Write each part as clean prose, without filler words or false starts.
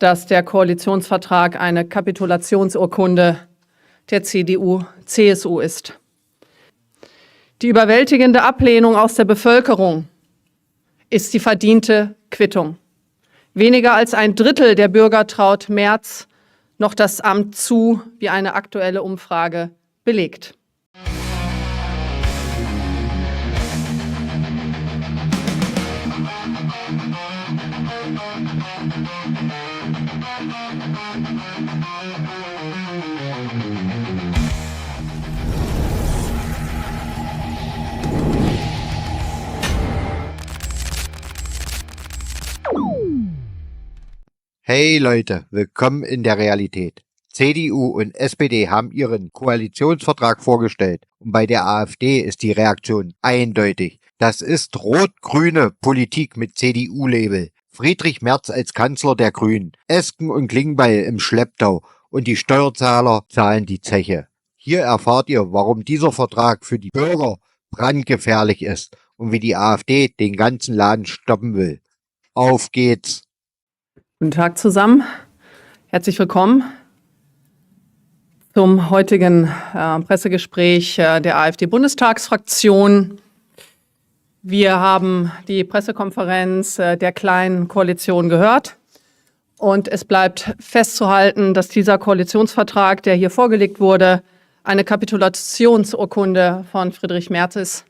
dass der Koalitionsvertrag eine Kapitulationsurkunde der CDU/CSU ist. Die überwältigende Ablehnung aus der Bevölkerung ist die verdiente Quittung. Weniger als ein Drittel der Bürger traut Merz noch das Amt zu, wie eine aktuelle Umfrage belegt. Hey Leute, willkommen in der Realität. CDU und SPD haben ihren Koalitionsvertrag vorgestellt und bei der AfD ist die Reaktion eindeutig. Das ist rot-grüne Politik mit CDU-Label. Friedrich Merz als Kanzler der Grünen, Esken und Klingbeil im Schlepptau und die Steuerzahler zahlen die Zeche. Hier erfahrt ihr, warum dieser Vertrag für die Bürger brandgefährlich ist und wie die AfD den ganzen Laden stoppen will. Auf geht's! Guten Tag zusammen. Herzlich willkommen zum heutigen Pressegespräch der AfD-Bundestagsfraktion. Wir haben die Pressekonferenz der Kleinen Koalition gehört und es bleibt festzuhalten, dass dieser Koalitionsvertrag, der hier vorgelegt wurde, eine Kapitulationsurkunde von Friedrich Merz ist,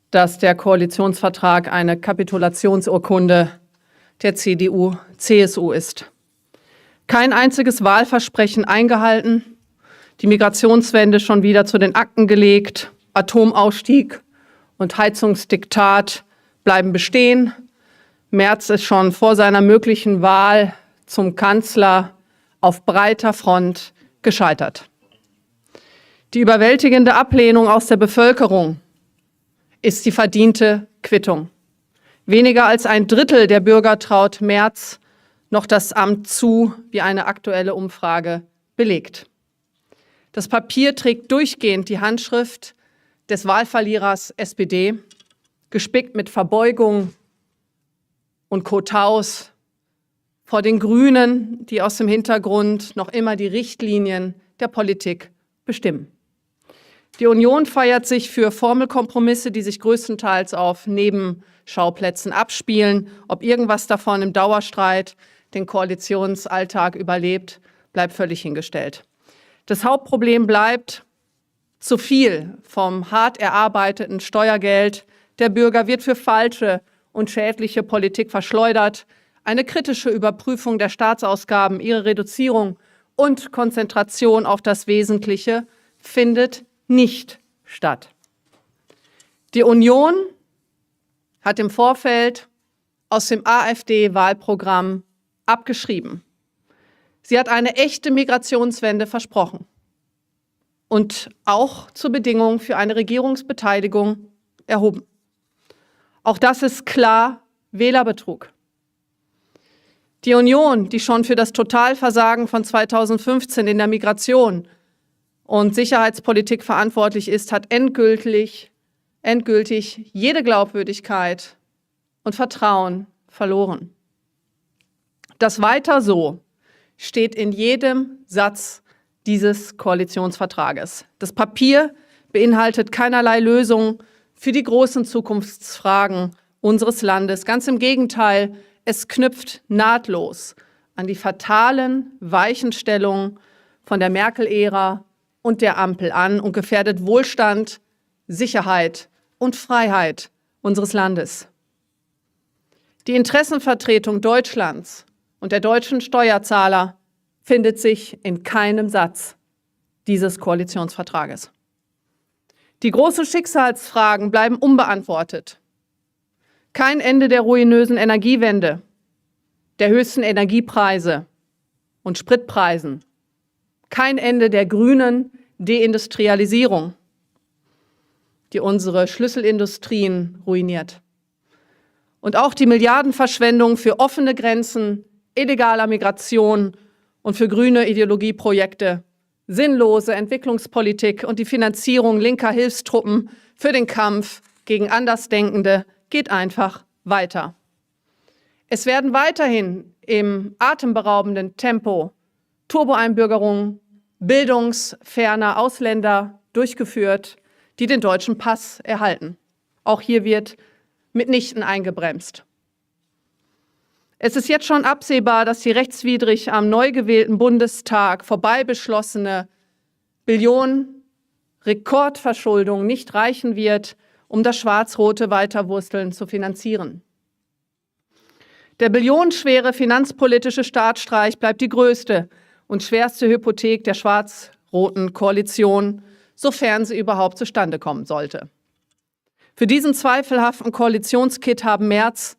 dass der Koalitionsvertrag eine Kapitulationsurkunde der CDU/CSU ist. Kein einziges Wahlversprechen eingehalten, die Migrationswende schon wieder zu den Akten gelegt, Atomausstieg und Heizungsdiktat bleiben bestehen. Merz ist schon vor seiner möglichen Wahl zum Kanzler auf breiter Front gescheitert. Die überwältigende Ablehnung aus der Bevölkerung ist die verdiente Quittung. Weniger als ein Drittel der Bürger traut Merz noch das Amt zu, wie eine aktuelle Umfrage belegt. Das Papier trägt durchgehend die Handschrift des Wahlverlierers SPD, gespickt mit Verbeugung und Kotaus vor den Grünen, die aus dem Hintergrund noch immer die Richtlinien der Politik bestimmen. Die Union feiert sich für Formelkompromisse, die sich größtenteils auf Nebenschauplätzen abspielen. Ob irgendwas davon im Dauerstreit den Koalitionsalltag überlebt, bleibt völlig hingestellt. Das Hauptproblem bleibt zu viel vom hart erarbeiteten Steuergeld der Bürger wird für falsche und schädliche Politik verschleudert. Eine kritische Überprüfung der Staatsausgaben, ihre Reduzierung und Konzentration auf das Wesentliche findet nicht statt. Die Union hat im Vorfeld aus dem AfD-Wahlprogramm abgeschrieben. Sie hat eine echte Migrationswende versprochen und auch zur Bedingung für eine Regierungsbeteiligung erhoben. Auch das ist klar Wählerbetrug. Die Union, die schon für das Totalversagen von 2015 in der Migration und Sicherheitspolitik verantwortlich ist, hat endgültig jede Glaubwürdigkeit und Vertrauen verloren. Das Weiter so steht in jedem Satz dieses Koalitionsvertrages. Das Papier beinhaltet keinerlei Lösung für die großen Zukunftsfragen unseres Landes. Ganz im Gegenteil, es knüpft nahtlos an die fatalen Weichenstellungen von der Merkel-Ära und der Ampel an und gefährdet Wohlstand, Sicherheit und Freiheit unseres Landes. Die Interessenvertretung Deutschlands und der deutschen Steuerzahler findet sich in keinem Satz dieses Koalitionsvertrages. Die großen Schicksalsfragen bleiben unbeantwortet. Kein Ende der ruinösen Energiewende, der höchsten Energiepreise und Spritpreisen. Kein Ende der grünen Deindustrialisierung, die unsere Schlüsselindustrien ruiniert. Und auch die Milliardenverschwendung für offene Grenzen, illegaler Migration und für grüne Ideologieprojekte, sinnlose Entwicklungspolitik und die Finanzierung linker Hilfstruppen für den Kampf gegen Andersdenkende geht einfach weiter. Es werden weiterhin im atemberaubenden Tempo Turboeinbürgerung bildungsferner Ausländer durchgeführt, die den deutschen Pass erhalten. Auch hier wird mitnichten eingebremst. Es ist jetzt schon absehbar, dass die rechtswidrig am neu gewählten Bundestag vorbei beschlossene Billionen-Rekordverschuldung nicht reichen wird, um das schwarz-rote Weiterwursteln zu finanzieren. Der billionenschwere finanzpolitische Staatsstreich bleibt die größte und schwerste Hypothek der schwarz-roten Koalition, sofern sie überhaupt zustande kommen sollte. Für diesen zweifelhaften Koalitionskit haben Merz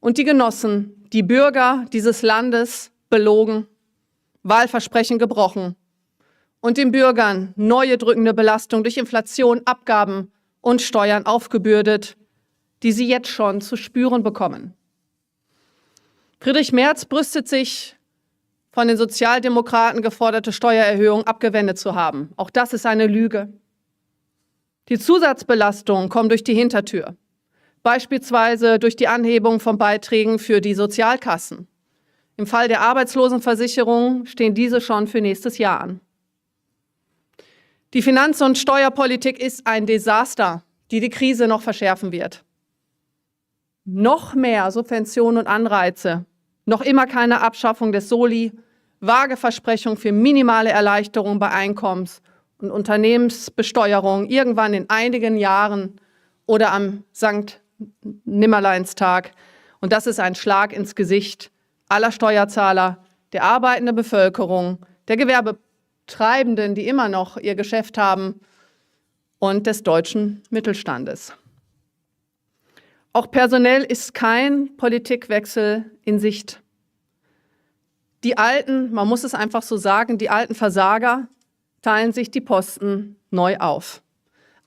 und die Genossen die Bürger dieses Landes belogen, Wahlversprechen gebrochen und den Bürgern neue drückende Belastung durch Inflation, Abgaben und Steuern aufgebürdet, die sie jetzt schon zu spüren bekommen. Friedrich Merz brüstet sich, von den Sozialdemokraten geforderte Steuererhöhung abgewendet zu haben. Auch das ist eine Lüge. Die Zusatzbelastungen kommen durch die Hintertür, beispielsweise durch die Anhebung von Beiträgen für die Sozialkassen. Im Fall der Arbeitslosenversicherung stehen diese schon für nächstes Jahr an. Die Finanz- und Steuerpolitik ist ein Desaster, die die Krise noch verschärfen wird. Noch mehr Subventionen und Anreize, noch immer keine Abschaffung des Soli, vage Versprechungen für minimale Erleichterung bei Einkommens- und Unternehmensbesteuerung irgendwann in einigen Jahren oder am Sankt-Nimmerleinstag. Und das ist ein Schlag ins Gesicht aller Steuerzahler, der arbeitenden Bevölkerung, der Gewerbetreibenden, die immer noch ihr Geschäft haben, und des deutschen Mittelstandes. Auch personell ist kein Politikwechsel in Sicht. Die alten, man muss es einfach so sagen, die alten Versager teilen sich die Posten neu auf.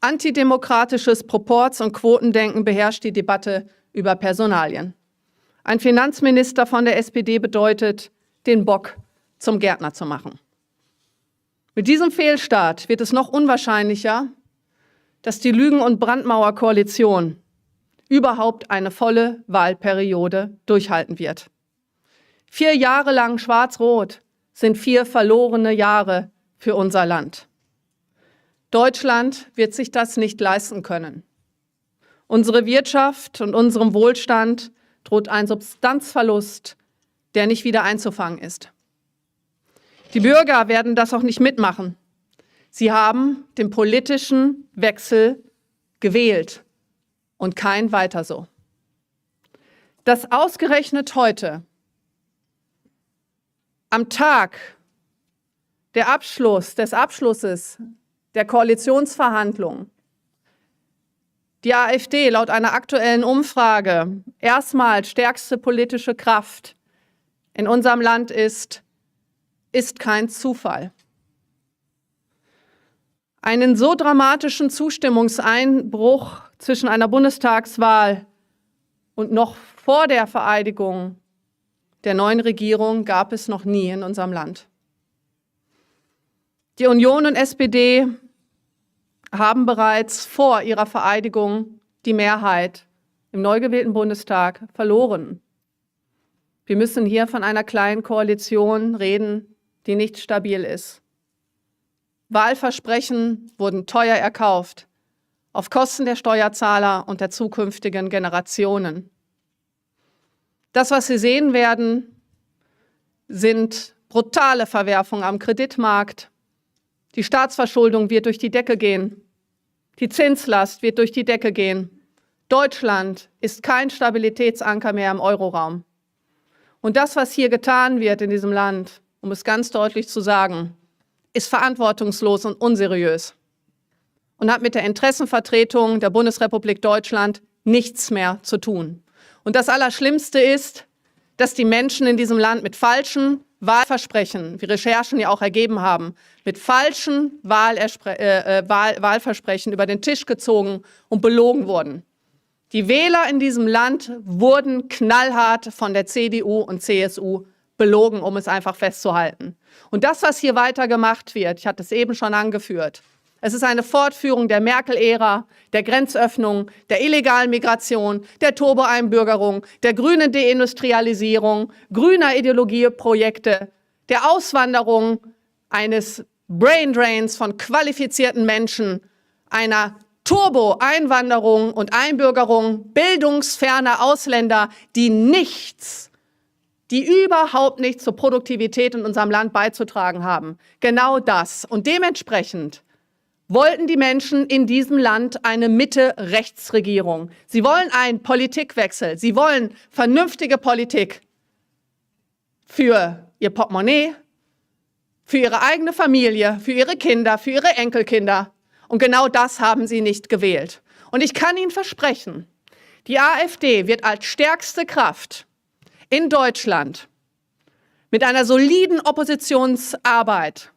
Antidemokratisches Proporz- und Quotendenken beherrscht die Debatte über Personalien. Ein Finanzminister von der SPD bedeutet, den Bock zum Gärtner zu machen. Mit diesem Fehlstart wird es noch unwahrscheinlicher, dass die Lügen- und Brandmauerkoalition überhaupt eine volle Wahlperiode durchhalten wird. 4 Jahre lang Schwarz-Rot sind 4 verlorene Jahre für unser Land. Deutschland wird sich das nicht leisten können. Unsere Wirtschaft und unserem Wohlstand droht ein Substanzverlust, der nicht wieder einzufangen ist. Die Bürger werden das auch nicht mitmachen. Sie haben den politischen Wechsel gewählt und kein weiter so. Dass ausgerechnet heute, am Tag des Abschlusses der Koalitionsverhandlungen, die AfD laut einer aktuellen Umfrage erstmals stärkste politische Kraft in unserem Land ist kein Zufall. Einen so dramatischen Zustimmungseinbruch zwischen einer Bundestagswahl und noch vor der Vereidigung der neuen Regierung gab es noch nie in unserem Land. Die Union und SPD haben bereits vor ihrer Vereidigung die Mehrheit im neu gewählten Bundestag verloren. Wir müssen hier von einer kleinen Koalition reden, die nicht stabil ist. Wahlversprechen wurden teuer erkauft, auf Kosten der Steuerzahler und der zukünftigen Generationen. Das, was Sie sehen werden, sind brutale Verwerfungen am Kreditmarkt. Die Staatsverschuldung wird durch die Decke gehen. Die Zinslast wird durch die Decke gehen. Deutschland ist kein Stabilitätsanker mehr im Euroraum. Und das, was hier getan wird in diesem Land, um es ganz deutlich zu sagen, ist verantwortungslos und unseriös und hat mit der Interessenvertretung der Bundesrepublik Deutschland nichts mehr zu tun. Und das Allerschlimmste ist, dass die Menschen in diesem Land mit falschen Wahlversprechen, wie Recherchen ja auch ergeben haben, mit falschen Wahlversprechen über den Tisch gezogen und belogen wurden. Die Wähler in diesem Land wurden knallhart von der CDU und CSU belogen, um es einfach festzuhalten. Und das, was hier weiter gemacht wird, ich hatte es eben schon angeführt, Es ist eine Fortführung der Merkel-Ära, der Grenzöffnung, der illegalen Migration, der Turbo-Einbürgerung, der grünen Deindustrialisierung, grüner Ideologieprojekte, der Auswanderung, eines Braindrains von qualifizierten Menschen, einer Turbo-Einwanderung und Einbürgerung bildungsferner Ausländer, die überhaupt nichts zur Produktivität in unserem Land beizutragen haben. Genau das. Und dementsprechend wollten die Menschen in diesem Land eine Mitte-Rechts-Regierung. Sie wollen einen Politikwechsel. Sie wollen vernünftige Politik für ihr Portemonnaie, für ihre eigene Familie, für ihre Kinder, für ihre Enkelkinder. Und genau das haben sie nicht gewählt. Und ich kann Ihnen versprechen, die AfD wird als stärkste Kraft in Deutschland mit einer soliden Oppositionsarbeit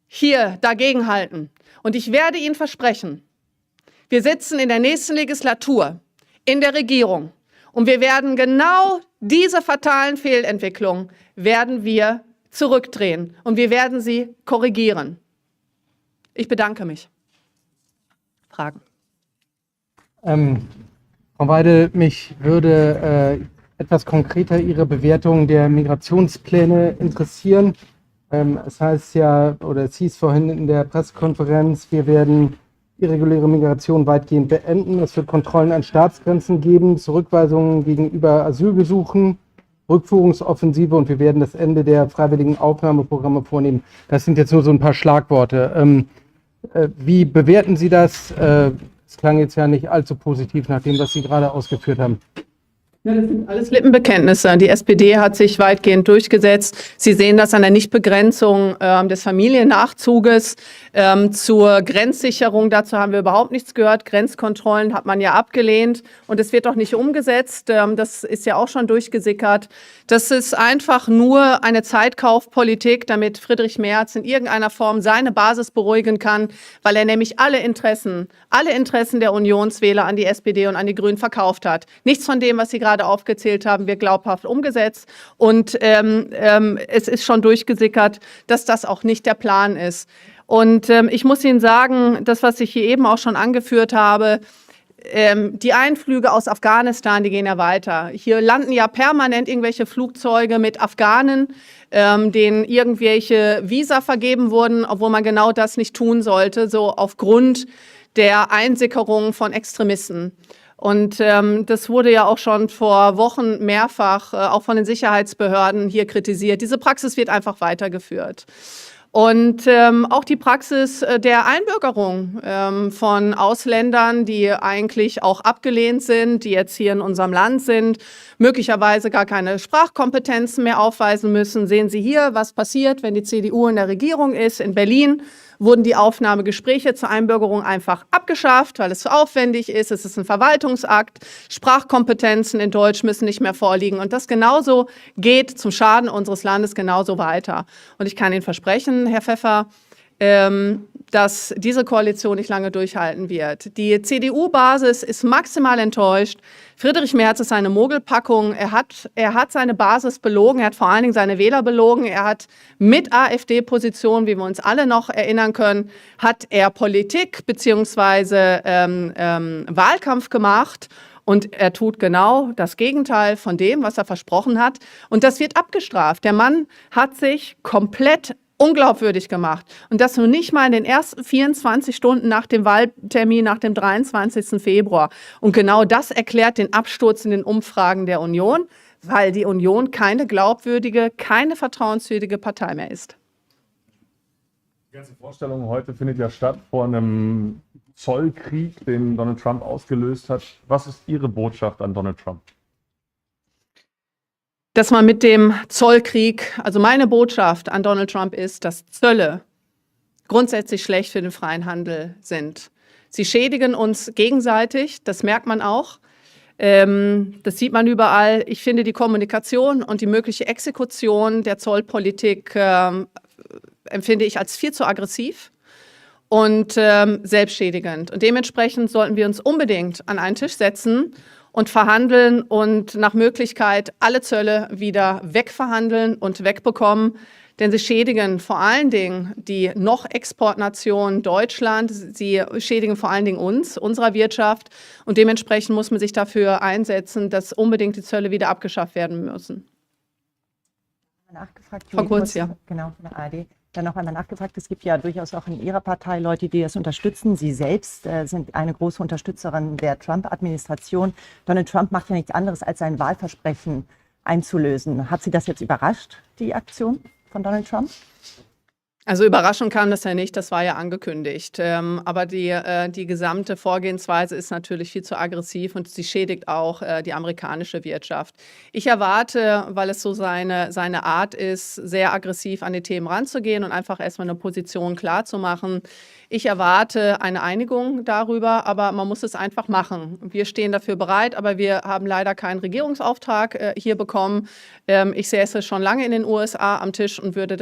hier dagegenhalten. Und ich werde Ihnen versprechen, wir sitzen in der nächsten Legislatur in der Regierung und wir werden genau diese fatalen Fehlentwicklungen werden wir zurückdrehen und wir werden sie korrigieren. Ich bedanke mich. Fragen? Frau Weidel, mich würde etwas konkreter Ihre Bewertung der Migrationspläne interessieren. Es heißt ja, oder es hieß vorhin in der Pressekonferenz, wir werden irreguläre Migration weitgehend beenden. Es wird Kontrollen an Staatsgrenzen geben, Zurückweisungen gegenüber Asylgesuchen, Rückführungsoffensive und wir werden das Ende der freiwilligen Aufnahmeprogramme vornehmen. Das sind jetzt nur so ein paar Schlagworte. Wie bewerten Sie das? Es klang jetzt ja nicht allzu positiv nach dem, was Sie gerade ausgeführt haben. Ja, das sind alles Lippenbekenntnisse. Die SPD hat sich weitgehend durchgesetzt. Sie sehen das an der Nichtbegrenzung des Familiennachzuges zur Grenzsicherung. Dazu haben wir überhaupt nichts gehört. Grenzkontrollen hat man ja abgelehnt und es wird auch nicht umgesetzt. Das ist ja auch schon durchgesickert. Das ist einfach nur eine Zeitkaufpolitik, damit Friedrich Merz in irgendeiner Form seine Basis beruhigen kann, weil er nämlich alle Interessen der Unionswähler an die SPD und an die Grünen verkauft hat. Nichts von dem, was Sie gerade aufgezählt haben, wird glaubhaft umgesetzt. Und es ist schon durchgesickert, dass das auch nicht der Plan ist. Und ich muss Ihnen sagen, das, was ich hier eben auch schon angeführt habe, die Einflüge aus Afghanistan, die gehen ja weiter. Hier landen ja permanent irgendwelche Flugzeuge mit Afghanen, denen irgendwelche Visa vergeben wurden, obwohl man genau das nicht tun sollte, so aufgrund der Einsickerung von Extremisten. Und das wurde ja auch schon vor Wochen mehrfach auch von den Sicherheitsbehörden hier kritisiert. Diese Praxis wird einfach weitergeführt. Und auch die Praxis der Einbürgerung von Ausländern, die eigentlich auch abgelehnt sind, die jetzt hier in unserem Land sind, möglicherweise gar keine Sprachkompetenzen mehr aufweisen müssen. Sehen Sie hier, was passiert, wenn die CDU in der Regierung ist. In Berlin wurden die Aufnahmegespräche zur Einbürgerung einfach abgeschafft, weil es zu aufwendig ist. Es ist ein Verwaltungsakt. Sprachkompetenzen in Deutsch müssen nicht mehr vorliegen. Und das genauso geht zum Schaden unseres Landes genauso weiter. Und ich kann Ihnen versprechen, Herr Pfeffer, dass diese Koalition nicht lange durchhalten wird. Die CDU-Basis ist maximal enttäuscht. Friedrich Merz ist eine Mogelpackung. Er hat seine Basis belogen. Er hat vor allen Dingen seine Wähler belogen. Er hat mit AfD-Positionen, wie wir uns alle noch erinnern können, hat er Politik bzw. Wahlkampf gemacht. Und er tut genau das Gegenteil von dem, was er versprochen hat. Und das wird abgestraft. Der Mann hat sich komplett unglaubwürdig gemacht. Und das nur nicht mal in den ersten 24 Stunden nach dem Wahltermin, nach dem 23. Februar. Und genau das erklärt den Absturz in den Umfragen der Union, weil die Union keine glaubwürdige, keine vertrauenswürdige Partei mehr ist. Die ganze Vorstellung heute findet ja statt vor einem Zollkrieg, den Donald Trump ausgelöst hat. Was ist Ihre Botschaft an Donald Trump? Dass man mit dem Zollkrieg, also meine Botschaft an Donald Trump ist, dass Zölle grundsätzlich schlecht für den freien Handel sind. Sie schädigen uns gegenseitig, das merkt man auch. Das sieht man überall. Ich finde die Kommunikation und die mögliche Exekution der Zollpolitik empfinde ich als viel zu aggressiv und selbstschädigend. Und dementsprechend sollten wir uns unbedingt an einen Tisch setzen und verhandeln und nach Möglichkeit alle Zölle wieder wegverhandeln und wegbekommen. Denn sie schädigen vor allen Dingen die noch Exportnation Deutschland. Sie schädigen vor allen Dingen uns, unserer Wirtschaft. Und dementsprechend muss man sich dafür einsetzen, dass unbedingt die Zölle wieder abgeschafft werden müssen. Nachgefragt, Frau Kurz, ja. Genau, von der ARD. Dann noch einmal nachgefragt, es gibt ja durchaus auch in Ihrer Partei Leute, die das unterstützen. Sie selbst sind eine große Unterstützerin der Trump-Administration. Donald Trump macht ja nichts anderes, als sein Wahlversprechen einzulösen. Hat Sie das jetzt überrascht, die Aktion von Donald Trump? Also überraschend kam das ja nicht, das war ja angekündigt. Aber die gesamte Vorgehensweise ist natürlich viel zu aggressiv und sie schädigt auch die amerikanische Wirtschaft. Ich erwarte, weil es so seine Art ist, sehr aggressiv an die Themen ranzugehen und einfach erstmal eine Position klar zu machen. Ich erwarte eine Einigung darüber, aber man muss es einfach machen. Wir stehen dafür bereit, aber wir haben leider keinen Regierungsauftrag hier bekommen. Ich säße schon lange in den USA am Tisch und würde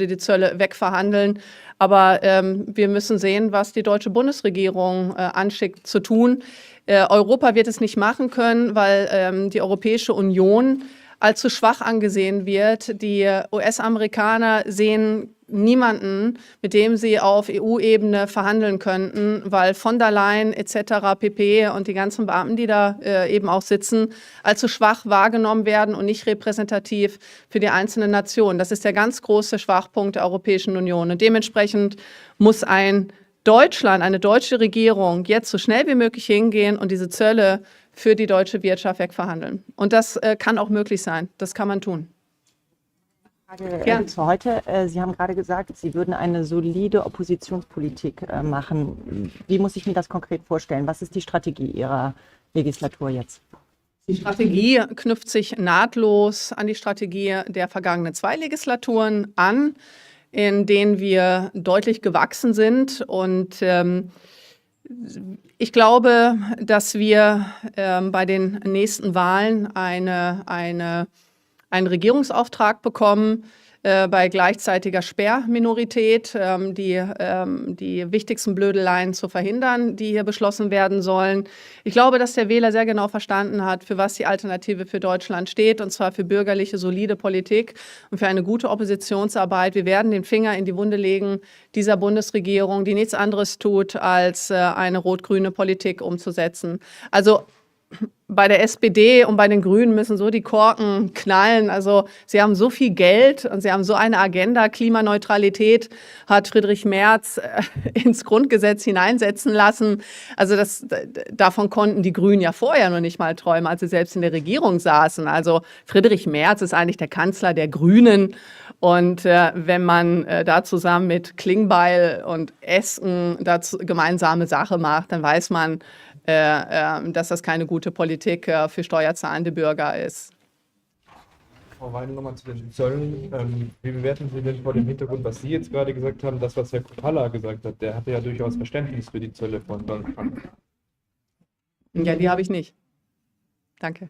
die Zölle wegverhandeln. Aber wir müssen sehen, was die deutsche Bundesregierung anschickt zu tun. Europa wird es nicht machen können, weil die Europäische Union als zu schwach angesehen wird. Die US-Amerikaner sehen niemanden, mit dem sie auf EU-Ebene verhandeln könnten, weil von der Leyen etc. pp. Und die ganzen Beamten, die da eben auch sitzen, als zu schwach wahrgenommen werden und nicht repräsentativ für die einzelnen Nationen. Das ist der ganz große Schwachpunkt der Europäischen Union. Und dementsprechend muss eine deutsche Regierung jetzt so schnell wie möglich hingehen und diese Zölle für die deutsche Wirtschaft wegverhandeln. Und das kann auch möglich sein. Das kann man tun. Frage zu heute. Sie haben gerade gesagt, Sie würden eine solide Oppositionspolitik machen. Wie muss ich mir das konkret vorstellen? Was ist die Strategie Ihrer Legislatur jetzt? Die Strategie knüpft sich nahtlos an die Strategie der vergangenen 2 Legislaturen an, in denen wir deutlich gewachsen sind. Und ich glaube, dass wir bei den nächsten Wahlen einen Regierungsauftrag bekommen, bei gleichzeitiger Sperrminorität, die wichtigsten Blödeleien zu verhindern, die hier beschlossen werden sollen. Ich glaube, dass der Wähler sehr genau verstanden hat, für was die Alternative für Deutschland steht, und zwar für bürgerliche, solide Politik und für eine gute Oppositionsarbeit. Wir werden den Finger in die Wunde legen dieser Bundesregierung, die nichts anderes tut, als eine rot-grüne Politik umzusetzen. Also bei der SPD und bei den Grünen müssen so die Korken knallen. Also sie haben so viel Geld und sie haben so eine Agenda. Klimaneutralität hat Friedrich Merz ins Grundgesetz hineinsetzen lassen. Also davon konnten die Grünen ja vorher noch nicht mal träumen, als sie selbst in der Regierung saßen. Also Friedrich Merz ist eigentlich der Kanzler der Grünen. Und wenn man da zusammen mit Klingbeil und Esken gemeinsame Sache macht, dann weiß man, dass das keine gute Politik für steuerzahlende Bürger ist. Frau Weidel, nochmal zu den Zöllen. Wie bewerten Sie denn vor dem Hintergrund, was Sie jetzt gerade gesagt haben, das, was Herr Kupala gesagt hat? Der hatte ja durchaus Verständnis für die Zölle von Donald Trump. Ja, die habe ich nicht. Danke.